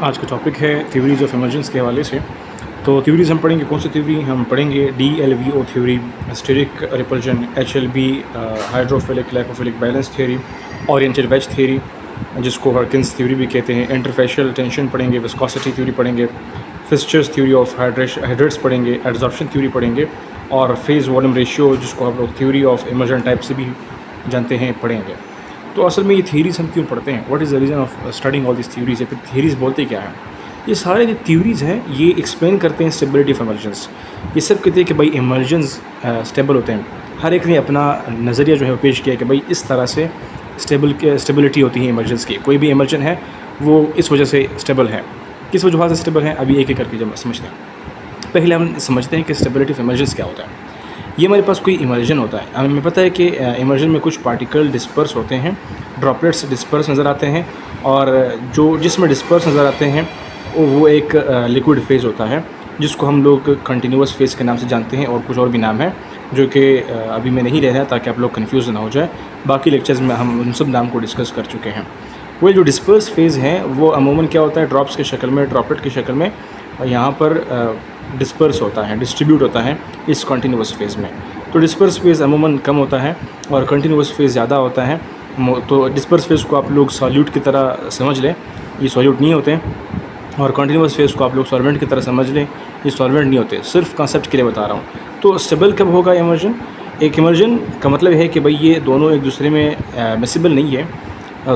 आज का टॉपिक है थ्योरीज ऑफ इमर्जेंस के हवाले से। तो थ्योरीज हम पढ़ेंगे, कौन सी थ्योरी हम पढ़ेंगे? DLVO theory, steric repulsion, HLB hydrophilic lipophilic balance theory, oriented wedge theory जिसको हर्किन्स थ्योरी भी कहते हैं, इंटरफेशियल टेंशन पढ़ेंगे, विस्कोसिटी थ्योरी पढ़ेंगे, फिस्चर्स थ्योरी ऑफ हाइड्रेट्स पढ़ेंगे, एड्जॉर्प्शन थ्योरी पढ़ेंगे और फेज़ वॉल्यूम रेशियो जिसको हम लोग थ्योरी ऑफ इमर्जेंट टाइप से भी जानते हैं पढ़ेंगे। तो असल में ये थ्योरीज हम क्यों पढ़ते हैं? What is the reason of studying all this theories? या फिर थ्योरीज बोलते क्या हैं? ये सारे जो थ्योरीज हैं ये एक्सप्लेन करते हैं स्टेबिलिटी ऑफ इमर्जेंस। ये सब कहते हैं कि भाई इमर्जेंस स्टेबल होते हैं। हर एक ने अपना नज़रिया जो है वो पेश किया कि भाई इस तरह से स्टेबिलिटी होती है इमर्जेंस की। कोई भी इमर्जन है वो इस वजह से स्टेबल है। किस वजह से स्टेबल है अभी एक एक करके जब समझते हैं। पहले हम समझते हैं कि स्टेबिलिटी ऑफ इमर्जेंस क्या होता है। ये हमारे पास कोई इमर्जन होता है, हमें पता है कि इमर्जन में कुछ पार्टिकल डिस्पर्स होते हैं, ड्रॉपलेट्स डिस्पर्स नज़र आते हैं और जो जिसमें डिस्पर्स नज़र आते हैं वो एक लिक्विड फेज़ होता है जिसको हम लोग कंटिन्यूस फेज़ के नाम से जानते हैं और कुछ और भी नाम है जो कि अभी मैं नहीं ले रहा ताकि आप लोग कन्फ्यूज़ ना हो जाए। बाकी लेक्चर्स में हम उन सब नाम को डिस्कस कर चुके हैं। वो जो डिस्पर्स फेज़ है वो अमूमन क्या होता है, ड्रॉप्स की शक्ल में, ड्रॉपलेट की शक्ल में यहाँ पर डिस्पर्स होता है, डिस्ट्रीब्यूट होता है इस कंटिन्यूस फेज़ में। तो डिस्पर्स फेज़ अमूमन कम होता है और कंटिन्यूस फेज़ ज़्यादा होता है। तो डिस्पर्स फेज़ को आप लोग सॉल्यूट की तरह समझ लें, ये सॉल्यूट नहीं होते हैं, और कंटिन्यूस फेज़ को आप लोग सॉल्वेंट की तरह समझ लें, ये सॉल्वेंट नहीं होते। सिर्फ कॉन्सेप्ट के लिए बता रहा हूँ। तो स्टेबल कब होगा इमर्जन? एक इमर्जन का मतलब है कि भाई ये दोनों एक दूसरे में मिसिबल नहीं है।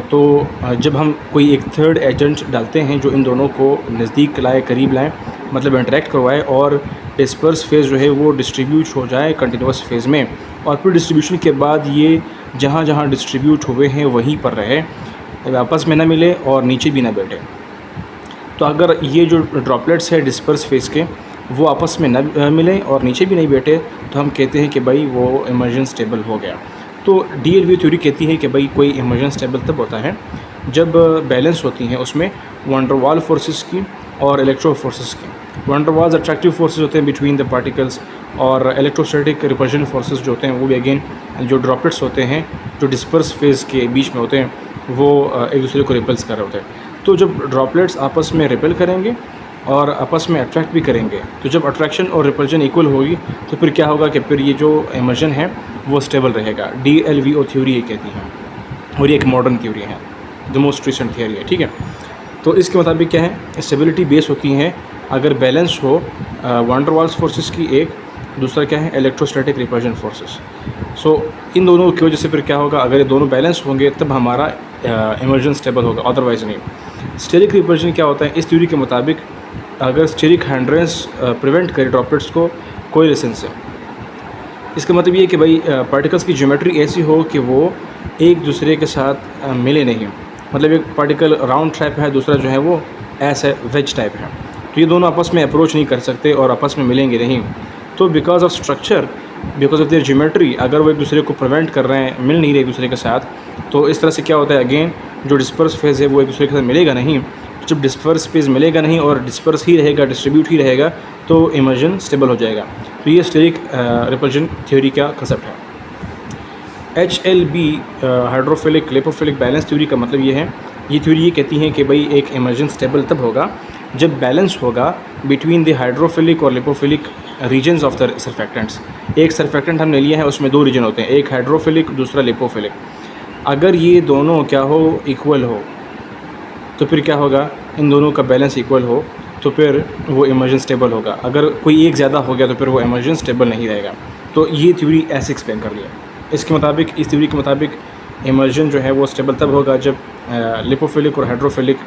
तो जब हम कोई एक थर्ड एजेंट डालते हैं जो इन दोनों को नज़दीक लाए, करीब लाएँ, मतलब इंटरेक्ट करवाए और डिस्पर्स फेज़ जो है वो डिस्ट्रीब्यूट हो जाए कंटिन्यूस फेज़ में, और फिर डिस्ट्रीब्यूशन के बाद ये जहाँ जहाँ डिस्ट्रीब्यूट हुए हैं वहीं पर रहे, आपस में ना मिले और नीचे भी ना बैठे। तो अगर ये जो ड्रॉपलेट्स है डिस्पर्स फेज़ के वो आपस में न मिलें और नीचे भी नहीं बैठे तो हम कहते हैं कि भाई वो इमर्जन स्टेबल हो गया। तो DLVO थ्योरी कहती है कि भाई कोई इमर्जन स्टेबल तब होता है जब बैलेंस होती हैं उसमें वैन डर वाल फोर्सेस की और इलेक्ट्रो फोर्सेस की। Van der Waals attractive forces होते हैं बिटवीन द पार्टिकल्स, और इलेक्ट्रोस्टैटिक रिपल्शन फोर्सेस जो होते हैं वो भी अगेन जो ड्रॉपलेट्स होते हैं जो डिस्पर्स फेज़ के बीच में होते हैं वो एक दूसरे को रिपल्स कर रहे होते हैं। तो जब ड्रॉपलेट्स आपस में रिपेल करेंगे और आपस में अट्रैक्ट भी करेंगे, तो जब अट्रैक्शन और रिपल्शन इक्वल होगी तो फिर क्या होगा कि फिर ये जो इमर्जन है वो स्टेबल रहेगा। DLVO थ्योरी ये कहती है और ये एक मॉडर्न थ्योरी है, द मोस्ट रिसेंट थ्योरी है, ठीक है। तो इसके मुताबिक क्या है, स्टेबिलिटी बेस होती है अगर बैलेंस हो वैन डर वाल्स फोर्सेस की एक, दूसरा क्या है इलेक्ट्रोस्टैटिक रिपल्शन फोर्सेस। सो इन दोनों की वजह से फिर क्या होगा, अगर ये दोनों बैलेंस होंगे तब हमारा इमर्जन स्टेबल होगा, अदरवाइज़ नहीं। स्टेरिक रिपल्शन क्या होता है? इस थ्योरी के मुताबिक अगर स्टेरिक हैंड्रेंस प्रिवेंट करे ड्रॉपलेट्स को कोएलिशन से, इसका मतलब ये कि भाई पार्टिकल्स की ज्योमेट्री ऐसी हो कि वो एक दूसरे के साथ मिले नहीं। मतलब एक पार्टिकल राउंड टाइप है, दूसरा जो है वो ऐसे वेज टाइप है, तो ये दोनों आपस में अप्रोच नहीं कर सकते और आपस में मिलेंगे नहीं। तो because of structure, because of their geometry, अगर वो एक दूसरे को प्रिवेंट कर रहे हैं, मिल नहीं रहे एक दूसरे के साथ, तो इस तरह से क्या होता है, अगेन जो डिस्पर्स फेज़ है वो एक दूसरे के साथ मिलेगा नहीं। जब डिस्पर्स फेज़ मिलेगा नहीं और डिस्पर्स ही रहेगा, डिस्ट्रीब्यूट ही रहेगा, तो इमर्जन स्टेबल हो जाएगा। तो ये स्टेरिक रिपल्जन थ्योरी का कंसेप्ट है। HLB हाइड्रोफिलिक लेपोफिलिक बैलेंस थ्योरी का मतलब ये है, ये थ्योरी ये कहती है कि भाई एक इमर्जन स्टेबल तब होगा जब बैलेंस होगा बिटवीन द हाइड्रोफिलिक और लेपोफिलिक रीजन्स ऑफ द सर्फेक्टेंट्स। एक सर्फेक्टेंट हमने लिया है, उसमें दो रीजन होते हैं, एक हाइड्रोफिलिक दूसरा लेपोफिलिक। अगर ये दोनों क्या हो, इक्वल हो, तो फिर क्या होगा, इन दोनों का बैलेंस इक्वल हो तो फिर वो इमर्जन स्टेबल होगा। अगर कोई एक ज़्यादा हो गया तो फिर वो इमर्जन स्टेबल नहीं रहेगा। तो ये थ्योरी ऐसे एक्सप्लेन कर लिया। इसके मुताबिक, इस थ्योरी के मुताबिक इमर्जन जो है वो स्टेबल तब होगा जब लिपोफिलिक और हाइड्रोफिलिक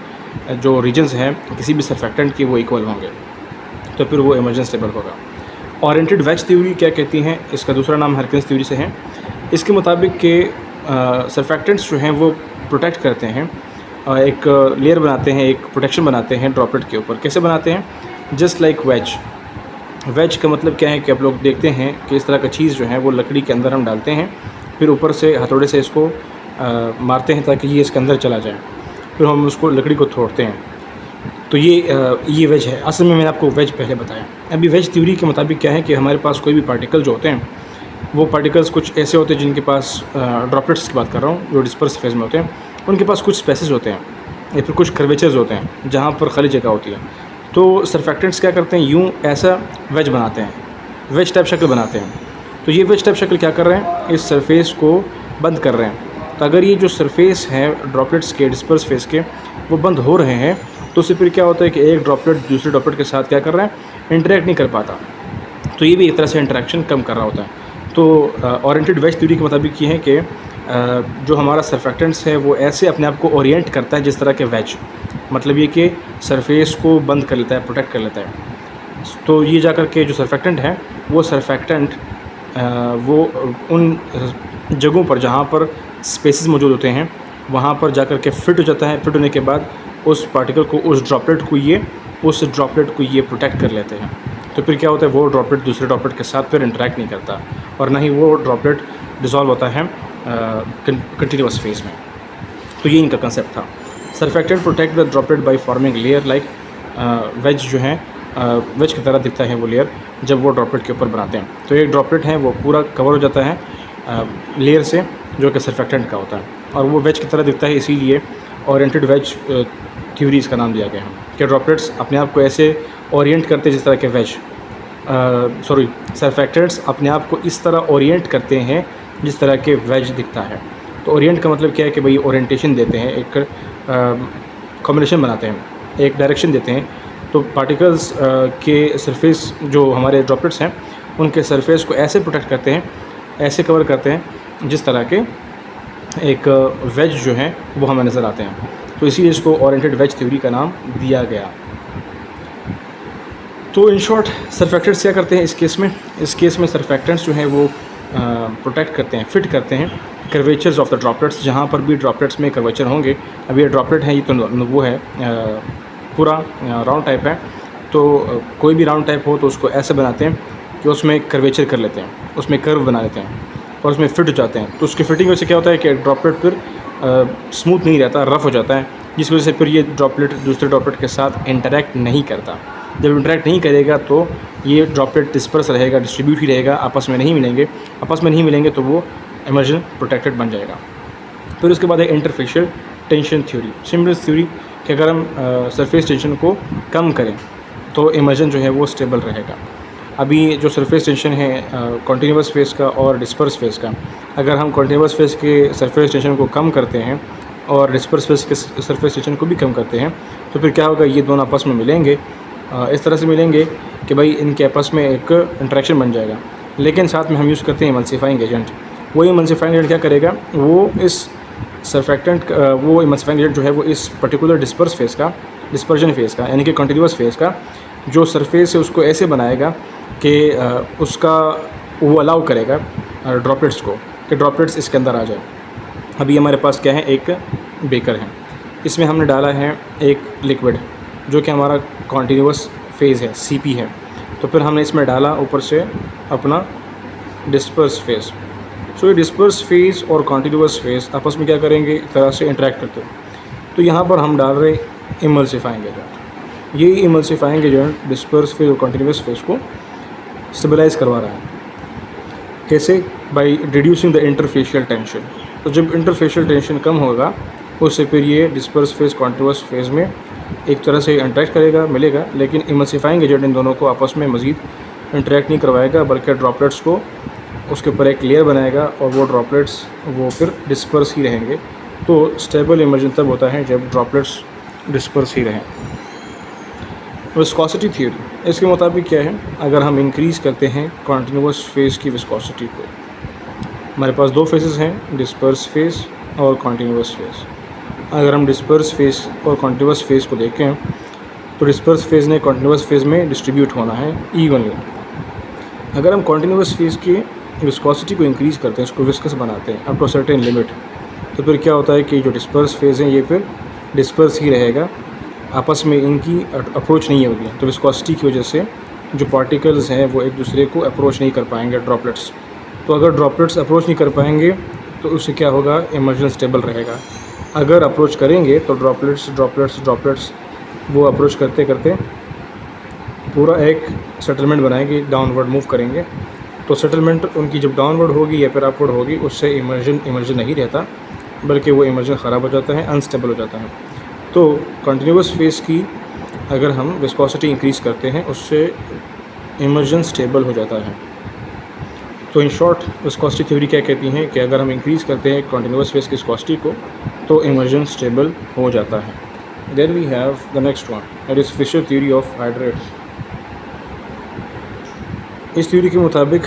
जो रीजन्स हैं किसी भी सर्फेक्टेंट के वो इक्वल होंगे, तो फिर वो इमर्जन स्टेबल होगा। ओरिएंटेड वेज थ्योरी क्या कहती हैं? इसका दूसरा नाम हर्किन्स थ्योरी से है। इसके मुताबिक के सर्फेक्टेंट्स जो हैं वो प्रोटेक्ट करते हैं, एक लेयर बनाते हैं, एक प्रोटेक्शन बनाते हैं ड्रॉपलेट के ऊपर। कैसे बनाते हैं? Just like veg. वेज का मतलब क्या है कि आप लोग देखते हैं कि इस तरह का चीज़ जो है वो लकड़ी के अंदर हम डालते हैं, फिर ऊपर से हथौड़े से इसको मारते हैं ताकि ये इसके अंदर चला जाए, फिर हम उसको लकड़ी को तोड़ते हैं। तो ये वेज है। असल में मैंने आपको वेज पहले बताया। अभी वेज थ्योरी के मुताबिक क्या है कि हमारे पास कोई भी पार्टिकल जो होते हैं वो पार्टिकल्स कुछ ऐसे होते हैं जिनके पास ड्रॉपलेट्स की बात कर रहा हूँ जो डिस्पर्स फेज़ में होते हैं, उनके पास कुछ स्पेसेस होते हैं या फिर कुछ कर्वेचर्स होते हैं जहाँ पर खाली जगह होती है, तो सरफेक्टेंट्स क्या करते हैं, यूँ ऐसा वेज बनाते हैं, वेज टाइप शक्ल बनाते हैं। तो ये वेज टाइप शक्ल क्या कर रहे हैं, इस सरफेस को बंद कर रहे हैं। तो अगर ये जो सरफेस है ड्रॉपलेट्स के, डिस्पर्स फेस के, वो बंद हो रहे हैं, तो उससे फिर क्या होता है कि एक ड्रॉपलेट दूसरे ड्रॉपलेट के साथ क्या कर रहा है, इंटरेक्ट नहीं कर पाता। तो ये भी एक तरह से इंटरेक्शन कम कर रहा होता है। तो ओरिएंटेड वेज थ्योरी के मुताबिक ये है कि जो हमारा सरफेक्टेंट्स है वो ऐसे अपने आप को ओरिएंट करता है जिस तरह के वेज, मतलब ये कि सरफेस को बंद कर लेता है, प्रोटेक्ट कर लेता है। तो ये जा कर के जो सरफेक्टेंट है वो सरफेक्टेंट वो उन जगहों पर जहाँ पर स्पेसेस मौजूद होते हैं वहाँ पर जा कर के फिट हो जाता है। फिट होने के बाद उस पार्टिकल को, उस ड्रॉपलेट को ये प्रोटेक्ट कर लेते हैं। तो फिर क्या होता है, वो ड्रॉपलेट दूसरे ड्रॉपलेट के साथ फिर इंटरेक्ट नहीं करता और ना ही वो ड्रॉपलेट डिज़ोल्व होता है कंटिन्यूस फेज में। तो ये इनका कंसेप्ट था। Surfactant protect the droplet by forming layer like wedge जो है वेज की तरह दिखता है वो लेयर जब वो ड्रॉपलेट के ऊपर बनाते हैं। तो एक ड्रॉपलेट है वो पूरा कवर हो जाता है लेयर से जो कि सरफेक्टेंट का होता है, और वो वेज की तरह दिखता है। इसीलिए ओरिएंटेड वेज थ्योरी इसका नाम दिया गया है कि ड्रॉपलेट्स अपने आप को ऐसे ओरिएंट करते हैं जिस तरह के वेज सरफेक्टेंट्स अपने आप को इस तरह ओरिएंट करते हैं जिस तरह के वेज दिखता है। तो ओरिएंट का मतलब क्या है कि भाई ओरिएंटेशन देते हैं, एक कॉम्बिनेशन बनाते हैं, एक डायरेक्शन देते हैं। तो पार्टिकल्स के सरफेस जो हमारे ड्रॉपलेट्स हैं उनके सरफेस को ऐसे प्रोटेक्ट करते हैं, ऐसे कवर करते हैं जिस तरह के एक वेज जो है वो हमें नज़र आते हैं। तो इसीलिए इसको ओरिएंटेड वेज थ्योरी का नाम दिया गया। तो इन शॉर्ट सरफेक्टेंट्स क्या करते हैं इस केस में सरफेक्टेंट्स जो हैं वो प्रोटेक्ट करते हैं, फिट करते हैं कर्वेचर्स ऑफ द ड्रॉपलेट्स। जहाँ पर भी ड्रॉपलेट्स में कर्वेचर होंगे, अब ये ड्रॉपलेट है, ये तो वो है पूरा राउंड टाइप है, तो कोई भी राउंड टाइप हो तो उसको ऐसे बनाते हैं कि उसमें कर्वेचर कर लेते हैं, उसमें कर्व बना लेते हैं और उसमें फिट हो जाते हैं। तो उसकी फिटिंग वजह से क्या होता है कि ड्रॉपलेट फिर स्मूथ नहीं रहता, रफ़ हो जाता है, जिस वजह से फिर ये ड्रॉपलेट दूसरे ड्रॉपलेट के साथ इंटरेक्ट नहीं करता। जब इंटरेक्ट नहीं करेगा तो ये ड्रॉपलेट डिस्पर्स रहेगा, डिस्ट्रीब्यूट ही रहेगा, आपस में नहीं मिलेंगे तो वो इमर्जन प्रोटेक्टेड बन जाएगा। फिर उसके बाद है interfacial tension theory, similar theory कि अगर हम सरफेस टेंशन को कम करें तो इमर्जन जो है वो स्टेबल रहेगा। अभी जो सरफेस टेंशन है कॉन्टीन्यूस फेस का और डिस्पर्स फेस का, अगर हम कॉन्टीन्यूस फेस के सरफेस टेंशन को कम करते हैं और डिस्पर्स फेस के सरफेस टेंशन को भी कम करते हैं तो फिर क्या होगा, ये दोनों आपस में मिलेंगे, इस तरह से मिलेंगे कि भाई इनके आपस में एक इंटरेक्शन बन जाएगा। लेकिन साथ में हम यूज़ करते हैं इमल्सिफाइंग एजेंट। वो इमल्सिफाइंग एजेंट क्या करेगा, वो इस सरफेक्टेंट वो इमल्सिफाइंग एजेंट जो है वो इस पर्टिकुलर डिस्पर्जन फेस का यानी कि कॉन्टीन्यूस फेस का जो सरफेस है उसको ऐसे बनाएगा कि उसका वो अलाउ करेगा ड्रॉपलेट्स को कि ड्रॉपलेट्स इसके अंदर आ जाए। अभी हमारे पास क्या है, एक बेकर है, इसमें हमने डाला है एक लिक्विड जो कि हमारा कॉन्टीन्यूस फेज़ है, CP है। तो फिर हमने इसमें डाला ऊपर से अपना डिस्पर्स फेस। सो ये डिस्पर्स फेस और कॉन्टीन्यूस फेस आपस में क्या करेंगे, एक तरह से इंटरेक्ट करते हैं। तो यहाँ पर हम डाल रहे इमल्सिफाइंग एजेंट। ये इमल्सिफाइंग एजेंट डिस्पर्स फेस और कॉन्टीन्यूस फेस को स्टेबलाइज़ करवा रहा है। कैसे? By reducing the interfacial tension. तो जब इंटरफेशियल टेंशन कम होगा उससे फिर ये डिस्पर्स फेस कॉन्टीन्यूस फेस में एक तरह से इंटरेक्ट करेगा, मिलेगा, लेकिन इमल्सिफाइंग एजेंट इन दोनों को आपस में मज़ीद इंटरेक्ट नहीं करवाएगा बल्कि ड्रॉपलेट्स को उसके ऊपर एक लेयर बनाएगा और वो ड्रॉपलेट्स वो फिर डिस्पर्स ही रहेंगे। तो स्टेबल इमर्जन तब होता है जब ड्रॉपलेट्स डिस्पर्स ही रहें। विस्कोसिटी थ्योरी, इसके मुताबिक क्या है, अगर हम इंक्रीज़ करते हैं कॉन्टीन्यूस फेस की विस्कोसिटी को, हमारे पास दो फेसेस हैं, डिस्पर्स फेस और कॉन्टीन्यूस फेस। अगर हम डिस्पर्स फेस और कॉन्टीन्यूस फेस को देखें तो डिस्पर्स फेस ने कॉन्टीन्यूस फेस में डिस्ट्रीब्यूट होना है इवनली। अगर हम कॉन्टीन्यूस फेस की विस्कोसिटी को इंक्रीज़ करते हैं, इसको विस्कस बनाते हैं अप टू सर्टेन लिमिट, तो फिर क्या होता है कि जो डिस्पर्स फेस हैं ये फिर डिस्पर्स ही रहेगा, आपस में इनकी अप्रोच नहीं होगी। तो विस्कोसिटी की वजह से जो पार्टिकल्स हैं वो एक दूसरे को अप्रोच नहीं कर पाएंगे, ड्रॉपलेट्स। तो अगर ड्रॉपलेट्स अप्रोच नहीं कर पाएंगे तो उससे क्या होगा, इमर्जन स्टेबल रहेगा। अगर अप्रोच करेंगे तो ड्रॉपलेट्स वो अप्रोच करते करते पूरा एक सेटलमेंट बनाएंगे, डाउनवर्ड मूव करेंगे। तो सेटलमेंट उनकी जब डाउनवर्ड होगी या फिर अपवर्ड होगी उससे इमर्जन नहीं रहता बल्कि वो इमर्जन ख़राब हो जाता है, अनस्टेबल हो जाता है। तो कंटिन्यूस फेज़ की अगर हम विस्कोसिटी इंक्रीज़ करते हैं उससे इमर्जन स्टेबल हो जाता है। तो इन शॉर्ट विस्कोसिटी थ्योरी क्या कहती हैं कि अगर हम इंक्रीज़ करते हैं कंटिन्यूस फेज़ की विस्कोसिटी को तो इमर्जन स्टेबल हो जाता है। Then we have the next one, that is Fischer theory of hydrates. इस थ्योरी के मुताबिक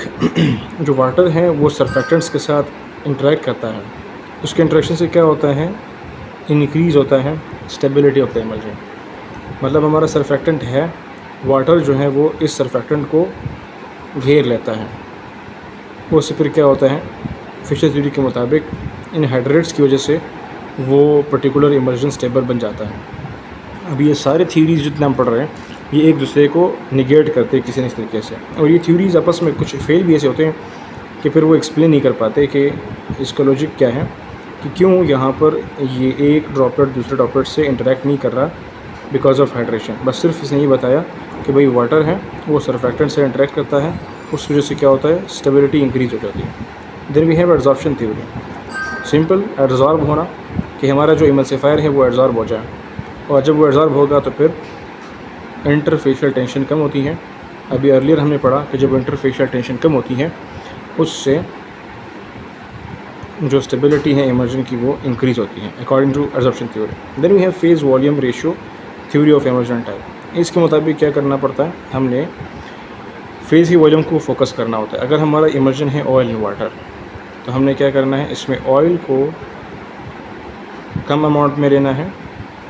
जो वाटर है वो सरफेक्टेंट्स के साथ इंटरेक्ट करता है। उसके इंटरेक्शन से क्या होता है, इंक्रीज़ होता है स्टेबिलिटी ऑफ द इमर्जन। मतलब हमारा सरफेक्टेंट है, वाटर जो है वो इस सरफेक्टेंट को घेर लेता है। उससे फिर क्या होता है, फिशर थ्योरी के मुताबिक इन हाइड्रेट्स की वजह से वो पर्टिकुलर इमर्जन स्टेबल बन जाता है। अब ये सारे थ्योरीज जितने हम पढ़ रहे हैं ये एक दूसरे को निगेट करते हैं किसी न किसी तरीके से, और ये थ्योरीज आपस में कुछ फेल भी ऐसे होते हैं कि फिर वो एक्सप्लेन नहीं कर पाते कि इसका लॉजिक क्या है, कि क्यों यहाँ पर ये एक ड्रॉपलेट दूसरे ड्रॉपलेट से इंटरेक्ट नहीं कर रहा बिकॉज ऑफ हाइड्रेशन। बस सिर्फ इसने ये बताया कि भाई वाटर है वो सरफेक्टेंट से इंटरेक्ट करता है, उस वजह से क्या होता है, स्टेबिलिटी इंक्रीज़ हो जाती है। Then we have adsorption theory. Simple adsorb होना, कि हमारा जो इमल्सिफायर है वो एड्जॉर्ब हो जाए, और जब वो एड्जॉर्ब होगा तो फिर इंटरफेशियल टेंशन कम होती है। अभी अर्लियर हमने पढ़ा कि जब इंटरफेशियल टेंशन कम होती है उससे जो स्टेबिलिटी है इमर्जन की वो इंक्रीज़ होती है according to absorption theory. Then we have phase volume ratio theory of emulsion type. इसके मुताबिक क्या करना पड़ता है, हमने फेज़ की वॉल्यूम को फोकस करना होता है। अगर हमारा इमर्जन है ऑयल एंड वाटर तो हमने क्या करना है, इसमें ऑयल को कम अमाउंट में लेना है,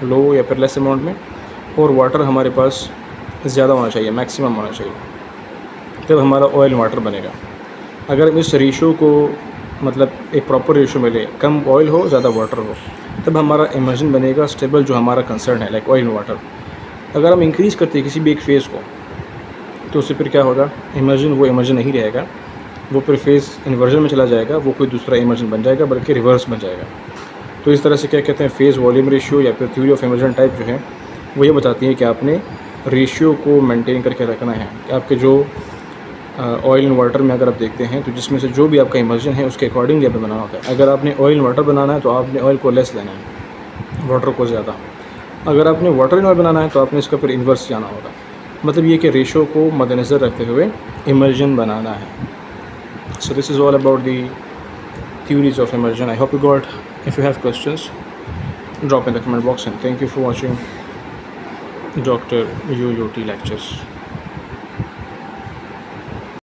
लो या फिर लेस अमाउंट में, और वाटर हमारे पास ज़्यादा होना चाहिए, मैक्सिमम होना चाहिए, तब हमारा ऑयल वाटर बनेगा। अगर इस रेशो को मतलब एक प्रॉपर रेशो में ले, कम ऑयल हो ज़्यादा वाटर हो, तब हमारा इमर्जन बनेगा स्टेबल, जो हमारा कंसर्न है लाइक ऑयल एंड वाटर। अगर हम इंक्रीज़ करते हैं किसी भी एक फेज़ को तो उससे फिर क्या होगा, इमर्जन वो इमर्जन नहीं रहेगा, वो फिर फेज़ इन्वर्जन में चला जाएगा, वो कोई दूसरा इमर्जन बन जाएगा, बल्कि रिवर्स बन जाएगा। तो इस तरह से क्या कहते हैं, फेज़ वॉल्यूम रेशियो या फिर थ्योरी ऑफ इमर्जन टाइप जो है वो ये बताती है कि आपने रेशियो को मेंटेन करके रखना है। कि आपके जो ऑयल एंड वाटर में अगर आप देखते हैं तो जिसमें से जो भी आपका इमर्जन है उसके अकॉर्डिंगली आपने बनाना होता है। अगर आपने ऑयल एंड वाटर बनाना है तो आपने ऑयल को लेस लेना है, वाटर को ज़्यादा। अगर आपने वाटर एंड ऑयल बनाना है तो आपने इसका फिर इन्वर्स जाना होगा। मतलब ये कि रेशियो को मद्देनज़र रखते हुए इमर्जन बनाना है। So this is all about the theories of immersion. I hope you got. If you have questions, drop in the comment box, and thank you for watching Dr. UUT lectures.